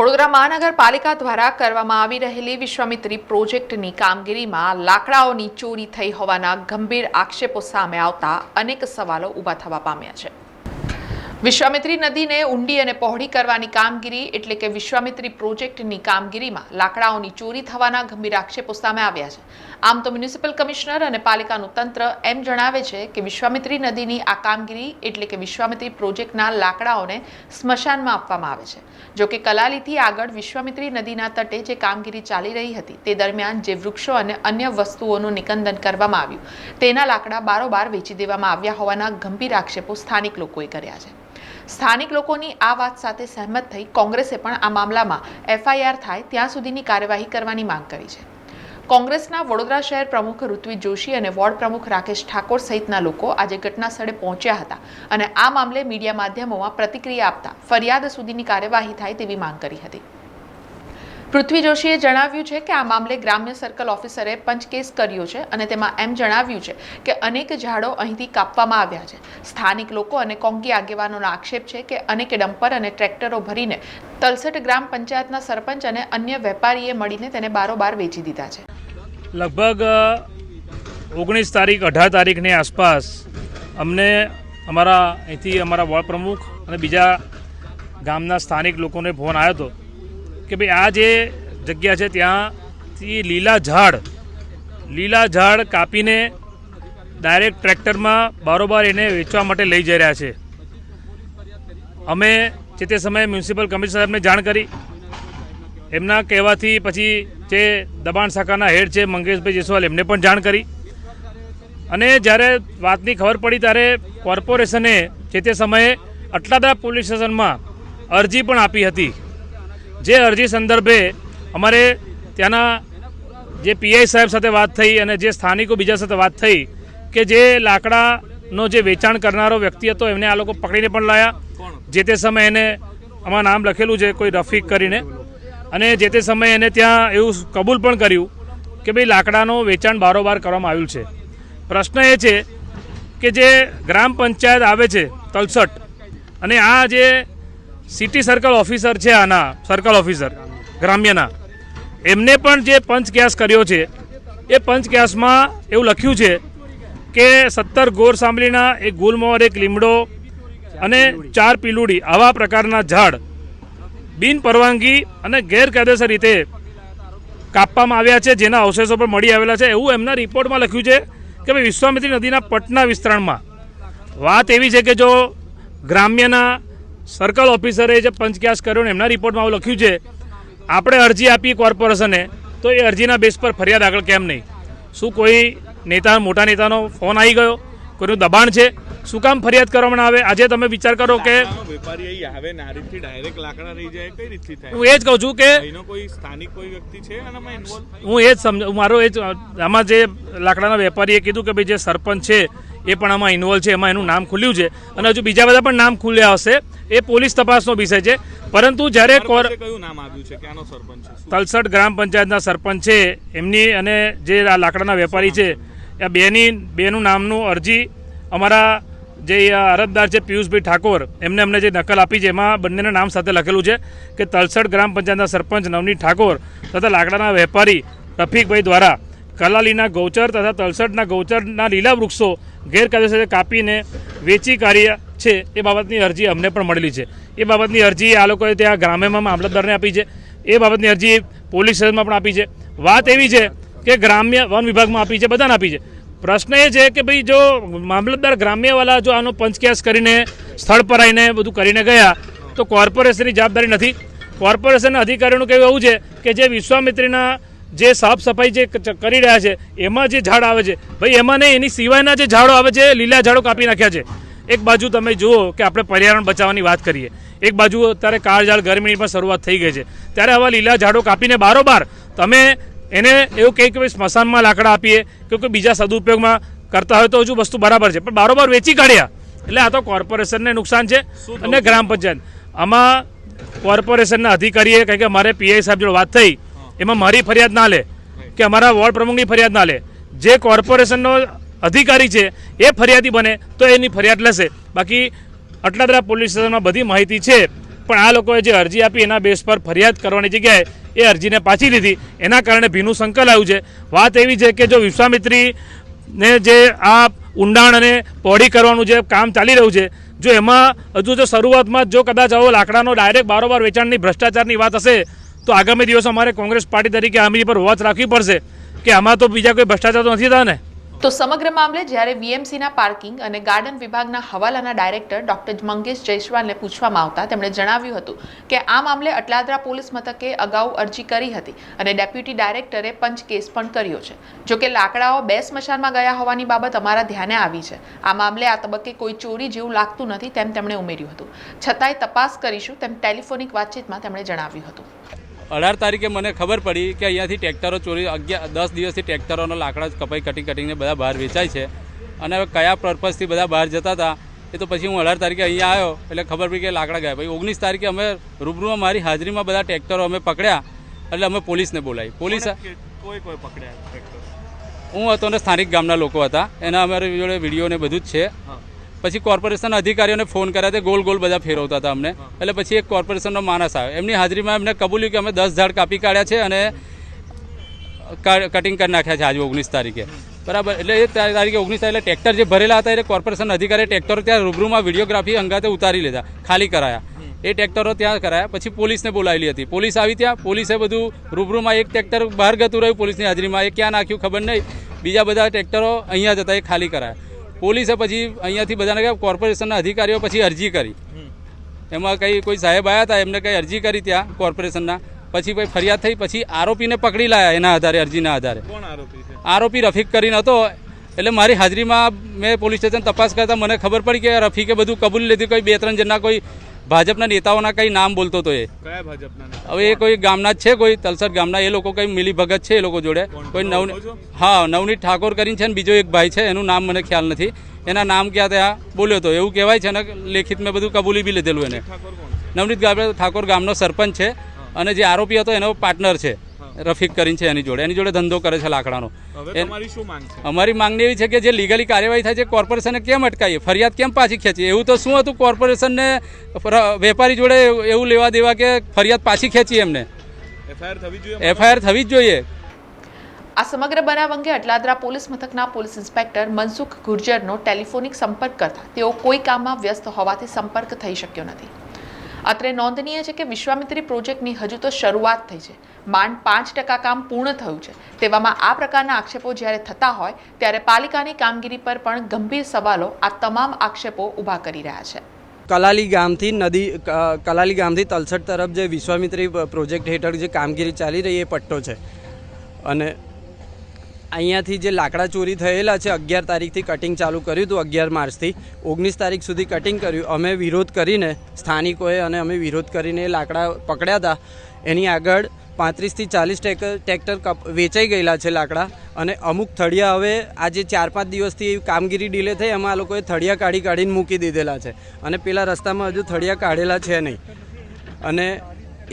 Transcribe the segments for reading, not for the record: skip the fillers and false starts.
વડોદરા મહાનગરપાલિકા દ્વારા કરવામાં આવી રહેલી વિશ્વામિત્રી પ્રોજેક્ટની કામગીરીમાં લાકડાઓની ચોરી થઈ હોવાના ગંભીર આક્ષેપો સામે આવતા અનેક સવાલો ઊભા થવા પામ્યા છે। વિશ્વામિત્રી નદીને ઊંડી અને પહોળી કરવાની કામગીરી એટલે કે વિશ્વામિત્રી પ્રોજેક્ટની કામગીરીમાં લાકડાઓની ચોરી થવાના ગંભીર આક્ષેપો સામે આવ્યા છે। આમ તો મ્યુનિસિપલ કમિશનર અને પાલિકાનું તંત્ર એમ જણાવે છે કે વિશ્વામિત્રી નદીની આ કામગીરી એટલે કે વિશ્વામિત્રી પ્રોજેક્ટના લાકડાઓને સ્મશાનમાં આપવામાં આવે છે। જો કે કલાલીથી આગળ વિશ્વામિત્રી નદીના તટે જે કામગીરી ચાલી રહી હતી તે દરમિયાન જે વૃક્ષો અને અન્ય વસ્તુઓનું નિકંદન કરવામાં આવ્યું તેના લાકડા બારોબાર વેચી દેવામાં આવ્યા હોવાના ગંભીર આક્ષેપો સ્થાનિક લોકોએ કર્યા છે। સ્થાનિક લોકોની આ વાત સાથે સહેમત થઈ કોંગ્રેસે પણ આ મામલામાં FIR થાય ત્યાં સુધીની કાર્યવાહી કરવાની માંગ કરી છે। કોંગ્રેસના વડોદરા શહેર પ્રમુખ ઋત્વિજ જોશી અને વોર્ડ પ્રમુખ રાકેશ ઠાકોર સહિતના લોકો આજે ઘટના સ્થળે પહોંચ્યા હતા અને આ મામલે મીડિયા માધ્યમોમાં પ્રતિક્રિયા આપતા ફરિયાદ સુધીની કાર્યવાહી થાય તેવી માંગ કરી હતી। ઋત્વિજ જોશીએ જણાવ્યું છે કે આ મામલે ગ્રામ્ય સર્કલ ઓફિસરે પંચકેસ કર્યો છે અને તેમાં એમ જણાવ્યું છે કે અનેક ઝાડો અહીંથી કાપવામાં આવ્યા છે। સ્થાનિક લોકો અને કોંગી આગેવાનોનો આક્ષેપ છે કે અનેક ડમ્પર અને ટ્રેક્ટરો ભરીને તલસટ ગ્રામ પંચાયતના સરપંચ અને અન્ય વેપારીએ મળીને તેને બારોબાર વેચી દીધા છે। લગભગ 19 તારીખ 18 તારીખની આસપાસ અમને અહીંથી અમારા વોર્ડ પ્રમુખ અને બીજા ગામના સ્થાનિક લોકોને ફોન આવ્યો હતો કે ભાઈ આ જે જગ્યા છે ત્યાંથી લીલા ઝાડ કાપીને ડાયરેક્ટ ટ્રેક્ટરમાં બારોબાર એને વેચવા માટે લઈ જઈ રહ્યા છે। અમે તે સમયે મ્યુનિસિપલ કમિશનર સાહેબને જાણ કરી, એમના કહેવાથી પછી જે દબાણ શાખાના હેડ છે મંગેશભાઈ જયસ્વાલ એમને પણ જાણ કરી અને જ્યારે વાતની ખબર પડી ત્યારે કોર્પોરેશને તે સમયે અટલાદરા પોલીસ સ્ટેશનમાં અરજી પણ આપી હતી। જે અરજી સંદર્ભે અમારે ત્યાંના જે PI સાહેબ સાથે વાત થઈ અને જે સ્થાનિકો બીજા સાથે વાત થઈ કે જે લાકડાનો જે વેચાણ કરનારો વ્યક્તિ હતો એમને આ લોકો પકડીને પણ લાયા। જે તે સમયે એને આમાં નામ લખેલું છે કોઈ રફીક કરીને, અને જે તે સમયે એને ત્યાં એવું કબૂલ પણ કર્યું કે ભાઈ લાકડાનું વેચાણ બારોબાર કરવામાં આવ્યું છે। પ્રશ્ન એ છે કે જે ગ્રામ પંચાયત આવે છે તલસટ અને આ જે સિટી સર્કલ ઓફિસર છે, આના સર્કલ ઓફિસર ગ્રામ્યના, એમને પણ જે પંચક્યાસ કર્યો છે એ પંચક્યાસમાં એવું લખ્યું છે કે 17 ગોર સાંભળીના, એક ગુલમોહર, એક લીમડો અને 4 પીલુડી આવા પ્રકારના ઝાડ બિન પરવાનગી અને ગેરકાયદેસર રીતે કાપવામાં આવ્યા છે, જેના અવશેષો પણ મળી આવેલા છે એવું એમના રિપોર્ટમાં લખ્યું છે કે ભાઈ વિશ્વામિત્રી નદીના પટના વિસ્તરણમાં વાત એવી છે કે જો ગ્રામ્યના સર્કલ ઓફિસરે જે પંચક્યાસ કર્યો ને એમના રિપોર્ટમાં આવું લખ્યું છે, આપણે અરજી આપી કોર્પોરેશને તો એ અરજીના બેઝ પર ફરિયાદ આગળ કેમ નહીં? શું કોઈ મોટા નેતાનો ફોન આવી ગયો, કોઈનું દબાણ છે? શું કામ ફરિયાદ કરવામાં આવે? આજે તમે વિચાર કરો કે વેપારી આવે નારીથી ડાયરેક્ટ લાકડા લઈ જાય, કઈ રીતથી થાય? હું એ જ કહું છું કે કોઈ સ્થાનિક કોઈ વ્યક્તિ છે આનામાં ઇન્વોલ્વ? હું એ જ મારો એ જ આમાં જે લાકડાના વેપારીએ કીધું કે ભાઈ જે સરપંચ છે એ પણ આમાં ઇન્વોલ્વ છે, એમાં એનું નામ ખુલ્યું છે અને હજુ બીજા બધા પણ નામ ખુલ્યા હશે, એ પોલીસ તપાસનો વિષય છે। પરંતુ જ્યારે કયું નામ આવ્યું છે કે આનો સરપંચ છે? તલસટ ગ્રામ પંચાયતના સરપંચ છે એમની અને જે આ લાકડાના વેપારી છે એ બેનું નામનું અરજી અમારા જે અરજદાર છે પિયુષભાઈ ઠાકોર એમને અમને જે નકલ આપી છે એમાં બંનેના નામ સાથે લખેલું છે કે તલસટ ગ્રામ પંચાયતના સરપંચ નવનીત ઠાકોર તથા લાકડાના વેપારી રફીકભાઈ દ્વારા કલાલીના ગૌચર તથા તલસટના ગૌચરના લીલા વૃક્ષો ગેરકાયદેસર કાપીને વેચી કાર્ય છે એ બાબતની અરજી અમને પણ મળેલી છે। એ બાબતની અરજી આ લોકોએ ત્યાં ગ્રામ્યમાં મામલતદારને આપી છે, એ બાબતની અરજી પોલીસ સ્ટેશનમાં પણ આપી છે। વાત એવી છે કે ગ્રામ્ય વન વિભાગમાં આપી છે, બધાને આપી છે। પ્રશ્ન એ છે કે ભાઈ જો મામલતદાર ગ્રામ્યવાળા જો આનો પંચક્યાસ કરીને સ્થળ પર આવીને બધું કરીને ગયા તો કોર્પોરેશનની જવાબદારી નથી? કોર્પોરેશનના અધિકારીઓનું કહેવું એવું છે કે જે વિશ્વામિત્રીના જે સાફ સફાઈ જે કરી રહ્યા છે એમાં જે ઝાડ આવે છે ભાઈ એમાં નહીં, એની સિવાયના જે ઝાડો આવે છે લીલા ઝાડો કાપી નાખ્યા છે। એક બાજુ તમે જુઓ કે આપણે પર્યાવરણ બચાવવાની વાત કરીએ, એક બાજુ અત્યારે કાળઝાળ ગરમીની પણ શરૂઆત થઈ ગઈ છે, ત્યારે આવા લીલા ઝાડો કાપીને બારોબાર તમે એને એવું કહે કે ભાઈ સ્મશાનમાં લાકડા આપીએ કે કોઈ બીજા સદુપયોગમાં કરતા હોય તો હજુ વસ્તુ બરાબર છે, પણ બારોબાર વેચી કાઢ્યા એટલે આ તો કોર્પોરેશનને નુકસાન છે અને ગ્રામ પંચાયત। આમાં કોર્પોરેશનના અધિકારીએ કહે કે મારે PI સાહેબ જોડે વાત થઈ, એમાં મારી ફરિયાદ ના લે કે અમારા વોર્ડ પ્રમુખની ફરિયાદ ના લે, જે કોર્પોરેશનનો અધિકારી છે એ ફરિયાદી બને તો એની ફરિયાદ લેશે। બાકી અટલાદરા પોલીસ સ્ટેશનમાં બધી માહિતી છે પણ આ લોકોએ જે અરજી આપી એના બેઝ પર ફરિયાદ કરવાની જગ્યાએ એ અરજીને પાછી લીધી, એના કારણે ભીનું સંકલ આવ્યું છે. વાત એવી છે કે જો વિશ્વામિત્રીને જે આ ઊંડાણ અને પહોળી કરવાનું જે કામ ચાલી રહ્યું છે, જો એમાં હજુ જો શરૂઆતમાં જો કદાચ આવો લાકડાનો ડાયરેક્ટ બારોબાર વેચાણની ભ્રષ્ટાચારની વાત હશે તો આગામી દિવસો અમારે કોંગ્રેસ પાર્ટી તરીકે આમની પર વોચ રાખવી પડશે કે આમાં તો બીજા કોઈ ભ્રષ્ટાચાર તો નથી થતા ને. તો સમગ્ર મામલે જ્યારે બીએમસીના પાર્કિંગ અને ગાર્ડન વિભાગના હવાલાના ડાયરેક્ટર ડોક્ટર મંગેશ જયસ્વાલને પૂછવામાં આવતા તેમણે જણાવ્યું હતું કે આ મામલે અટલાદરા પોલીસ મથકે અગાઉ અરજી કરી હતી અને ડેપ્યુટી ડાયરેક્ટરે પંચ કેસ પણ કર્યો છે. જોકે લાકડાઓ 2 સ્મશાનમાં ગયા હોવાની બાબત અમારા ધ્યાને આવી છે. આ મામલે આ તબક્કે કોઈ ચોરી જેવું લાગતું નથી તેમ તેમણે ઉમેર્યું હતું. છતાંય તપાસ કરીશું તેમ ટેલિફોનિક વાતચીતમાં તેમણે જણાવ્યું હતું. 18 તારીખે મને ખબર પડી કે અહીંયાથી ટ્રેક્ટરો ચોરી 10 દિવસથી ટ્રેક્ટરોનો લાકડા કપાઈ કટિંગને બધા બહાર વેચાય છે અને હવે કયા પર્પઝથી બધા બહાર જતા હતા એ તો પછી હું 18 તારીખે અહીંયા આવ્યો એટલે ખબર પડી કે લાકડા ગયા. પછી 19 તારીખે અમે રૂબરૂમાં મારી હાજરીમાં બધા ટ્રેક્ટરો અમે પકડ્યા એટલે અમે પોલીસને બોલાવી. પોલીસ કોઈ પકડ્યા? હું હતો ને સ્થાનિક ગામના લોકો હતા, એના અમારી જોડે વિડીયો ને બધું જ છે. પછી કોર્પોરેશન અધિકારીઓને ફોન કર્યા તે ગોલ બધા ફેરવતા હતા અમને. એટલે પછી એક કોર્પોરેશનનો માણસ આવ્યો, એમની હાજરીમાં એમને કબૂલ્યું કે અમે 10 ઝાડ કાપી કાઢ્યા છે અને કટિંગ કરી નાખ્યા છે આજે 19 તારીખે. બરાબર. એટલે એ તારીખે 19 તારીખે ટ્રેક્ટર જે ભરેલા હતા એ કોર્પોરેશન અધિકારીએ ટ્રેક્ટરો ત્યાં રૂબરૂમાં વિડીયોગ્રાફી અંગાતે ઉતારી લીધા, ખાલી કરાયા. એ ટ્રેક્ટરો ત્યાં કરાયા. પછી પોલીસને બોલાવેલી હતી, પોલીસ આવી ત્યાં. પોલીસે બધું રૂબરૂમાં એક ટ્રેક્ટર બહાર ગતું રહ્યું પોલીસની હાજરીમાં, એ ક્યાં નાખ્યું ખબર નહીં. બીજા બધા ટ્રેક્ટરો અહીંયા જતા એ ખાલી કરાયા. પોલીસે પછી અહીંયાથી બધાને કોર્પોરેશનના અધિકારીઓ પછી અરજી કરી. એમાં કોઈ સાહેબ આવ્યા હતા, એમને કંઈ અરજી કરી ત્યાં કોર્પોરેશનના. પછી કોઈ ફરિયાદ થઈ, પછી આરોપીને પકડી લાયા એના આધારે, અરજીના આધારે. કોણ આરોપી છે? આરોપી રફીક કરીને હતો. એટલે મારી હાજરીમાં મેં પોલીસ સ્ટેશન તપાસ કરતા મને ખબર પડી કે રફીકે બધું કબૂલ લીધું. કોઈ 2-3 જણના કોઈ ભાજપના નેતાઓના કંઈ નામ બોલતો હતો એ. કયા ભાજપના નેતા? હવે એ કોઈ ગામના જ છે, કોઈ તલસટ ગામના. એ લોકો કંઈ મિલી ભગત છે એ લોકો જોડે. કોઈ નવનીત ઠાકોર કરીને છે ને બીજો એક ભાઈ છે, એનું નામ મને ખ્યાલ નથી. એના નામ ક્યાં ત્યાં બોલ્યો હતો એવું કહેવાય છે અને લેખિત મેં બધું કબૂલી બી લીધેલું એને. નવનીત ઠાકોર ગામનો સરપંચ છે અને જે આરોપી હતો એનો પાર્ટનર છે, રફીક કરીને છે એની જોડે ધંધો કરે છે લાકડાનો. અમારી માંગણી એવી છે કે જે લીગલી કાર્યવાહી થાય છે કોર્પોરેશને કેમ અટકાવીએ, ફરિયાદ કેમ પાછી ખેંચીએ? એવું તો શું હતું કોર્પોરેશનને વેપારી જોડે એવું લેવા દેવા કે ફરિયાદ પાછી ખેંચી એમને? એફઆઈઆર થવી જ જોઈએ. આ સમગ્ર બનાવ અંગે અટલાદરા પોલીસ મથકના પોલીસ ઇન્સ્પેક્ટર મનસુખ ગુર્જરનો ટેલિફોનિક સંપર્ક કરતા તેઓ કોઈ કામમાં વ્યસ્ત હોવાથી સંપર્ક થઈ શક્યો નથી. અત્રે નોંધનીય છે કે વિશ્વામિત્રી પ્રોજેક્ટની હજુ તો શરૂઆત થઈ છે, માંડ 5% કામ પૂર્ણ થયું છે. તેવામાં આ પ્રકારના આક્ષેપો જ્યારે થતા હોય ત્યારે પાલિકાની કામગીરી પર પણ ગંભીર સવાલો આ તમામ આક્ષેપો ઊભા કરી રહ્યા છે. કલાલી ગામથી તલસટ તરફ જે વિશ્વામિત્રી પ્રોજેક્ટ હેઠળ જે કામગીરી ચાલી રહી એ પટ્ટો છે અને અહીંયાથી જે લાકડા ચોરી થયેલા છે 11 તારીખથી કટિંગ ચાલુ કર્યું હતું, 11 માર્ચથી 19 તારીખ સુધી કટિંગ કર્યું. અમે વિરોધ કરીને, સ્થાનિકોએ અને અમે વિરોધ કરીને એ લાકડા પકડ્યા હતા. એની આગળ 35 થી 40 ટ્રેક્ટર વેચાઈ ગયેલા છે લાકડા અને અમુક થળિયા હવે આજે 4-5 દિવસથી કામગીરી ડીલે થઈ, એમાં આ લોકોએ થળિયા કાઢીને મૂકી દીધેલા છે અને પેલા રસ્તામાં હજુ થળિયા કાઢેલા છે નહીં. અને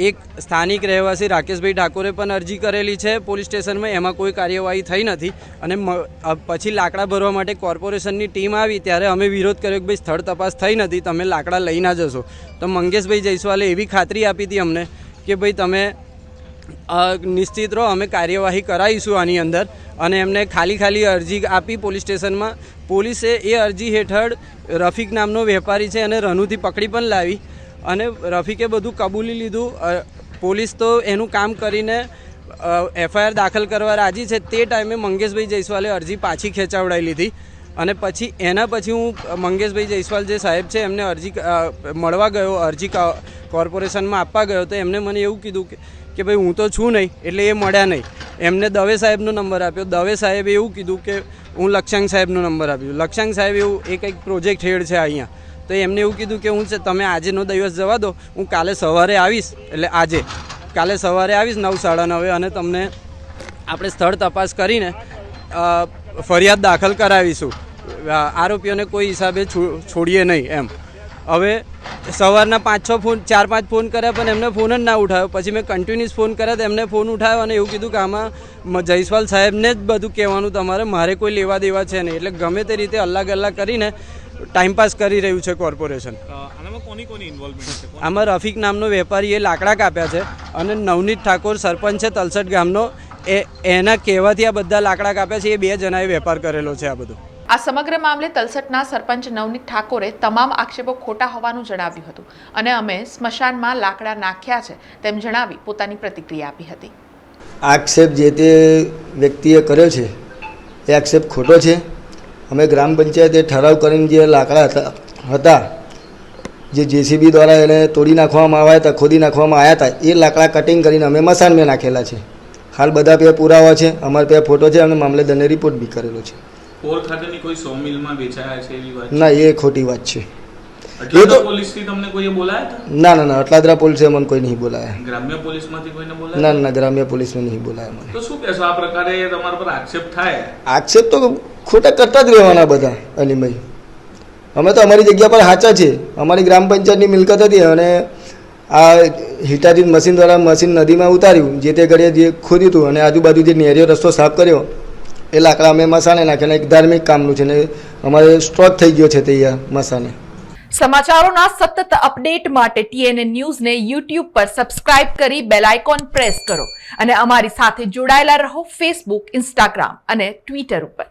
એક સ્થાનિક રહેવાસી રાકેશભાઈ ઠાકોરે પણ અરજી કરેલી છે પોલીસ સ્ટેશનમાં, એમાં કોઈ કાર્યવાહી થઈ નથી. અને પછી લાકડા ભરવા માટે કોર્પોરેશનની ટીમ આવી ત્યારે અમે વિરોધ કર્યો કે ભાઈ સ્થળ તપાસ થઈ નથી, તમે લાકડા લઈ ના જશો. તો મંગેશભાઈ જયસ્વાલે એવી ખાતરી આપી હતી અમને કે ભાઈ તમે નિશ્ચિત રહો, અમે કાર્યવાહી કરાવીશું આની અંદર. અને એમને ખાલી અરજી આપી પોલીસ સ્ટેશનમાં. પોલીસે એ અરજી હેઠળ રફીક નામનો વેપારી છે અને રનુથી પકડી પણ લાવી અને રફીકે બધું કબૂલી લીધું. પોલીસ તો એનું કામ કરીને એફઆઈઆર દાખલ કરવા રાજી છે. તે ટાઈમે મંગેશભાઈ જયસ્વાલે અરજી પાછી ખેંચાવડાવી લીધી અને એના પછી હું મંગેશભાઈ જયસ્વાલ જે સાહેબ છે એમને અરજી મળવા ગયો, અરજી કોર્પોરેશનમાં આપવા ગયો તો એમને મને એવું કીધું કે ભાઈ હું તો છું નહીં, એટલે એ મળ્યા નહીં. એમને દવે સાહેબનો નંબર આપ્યો, દવે સાહેબે એવું કીધું કે હું લક્ષાંગ સાહેબનો નંબર આપ્યો. લક્ષાંગ સાહેબ એવું એ કંઈક પ્રોજેક્ટ હેડ છે અહીંયા, તો એમને એવું કીધું કે તમે આજનો દિવસ જવા દો, હું કાલે સવારે આવીશ. એટલે કાલે સવારે આવીશ 9-9:30 અને તમને આપણે સ્થળ તપાસ કરીને ફરિયાદ દાખલ કરાવીશું. આરોપીઓને કોઈ હિસાબે છોડીએ નહીં એમ. હવે સવારના 4-5 ફોન કર્યા પણ એમને ફોન જ ના ઉઠાવ્યો. પછી મેં કન્ટિન્યુઅસ ફોન કર્યા તો એમને ફોન ઉઠાવ્યો અને એવું કીધું કે આમાં જયસ્વાલ સાહેબને જ બધું કહેવાનું તમારે, મારે કોઈ લેવા દેવા છે નહીં. એટલે ગમે તે રીતે અલ્લાહ ગલ્લા કરીને ટાઈમપાસ કરી રહ્યું છે કોર્પોરેશન. આનામાં કોની કોની ઇન્વોલ્વમેન્ટ છે? આમાં રફીક નામનો વેપારીએ લાકડા કાપ્યા છે અને નવનીત ઠાકોર સરપંચ છે તલસટ ગામનો, એના કહેવાથી આ બધા લાકડા કાપ્યા છે. એ 2 જણાએ વેપાર કરેલો છે આ બધો. આ સમગ્ર મામલે તલસટના સરપંચ નવનીત ઠાકોરે તમામ આક્ષેપો ખોટા હોવાનું જણાવ્યું હતું અને અમે સ્મશાનમાં લાકડા નાખ્યા છે તેમ જણાવી પોતાની પ્રતિક્રિયા આપી હતી. આક્ષેપ જે તે વ્યક્તિએ કર્યો છે એ આક્ષેપ ખોટો છે. અમે ગ્રામ પંચાયતે ઠરાવ કરીને જે લાકડા હતા જે જેસીબી દ્વારા એને તોડી નાખવામાં આવ્યા હતા, ખોદી નાખવામાં આવ્યા હતા, એ લાકડા કટિંગ કરીને અમે મસાનમાં નાખેલા છે. હાલ બધા પે પુરાવા છે, અમારા પે ફોટો છે અને મામલેદારને રિપોર્ટ બી કરેલો છે. પોર ખાતેની કોઈ 100 મિલમાં વેચાયા છે એવી વાત? ના, એ ખોટી વાત છે. અટલાદરા પોલીસથી તમને કોઈએ બોલાયા હતા? ના ના ના, અટલાદરા પોલીસે મને કોઈ નહીં બોલાયા. ગ્રામ્ય પોલીસમાંથી કોઈને બોલાયા? ના ના, ગ્રામ્ય પોલીસને નહીં બોલાયા મને. તો શું કહેશો, આ પ્રકારે તમારા પર આક્ષેપ થાય? આક્ષેપ તો ખોટા કરતા જ રહેવાના બધા અલીભાઈ. અમે તો અમારી જગ્યા પર સાચા છે. અમારી ગ્રામ પંચાયતની મિલકત હતી અને આ હિટાચી મશીન દ્વારા મશીન નદીમાં ઉતાર્યું, જે તે ઘડીએ જે ખોદ્યું હતું અને આજુબાજુ જે નેરિયો રસ્તો સાફ કર્યો એ લાકડા અમે મસાને નાખ્યા. એક ધાર્મિક કામનું છે ને અમારે સ્ટોક થઈ ગયો છે તે મસાને. સમાચારોના સતત અપડેટ માટે TNN ન્યૂઝને YouTube પર સબસ્ક્રાઇબ કરી બેલ આઇકોન પ્રેસ કરો અને અમારી સાથે જોડાયેલા રહો Facebook, Instagram અને Twitter ઉપર.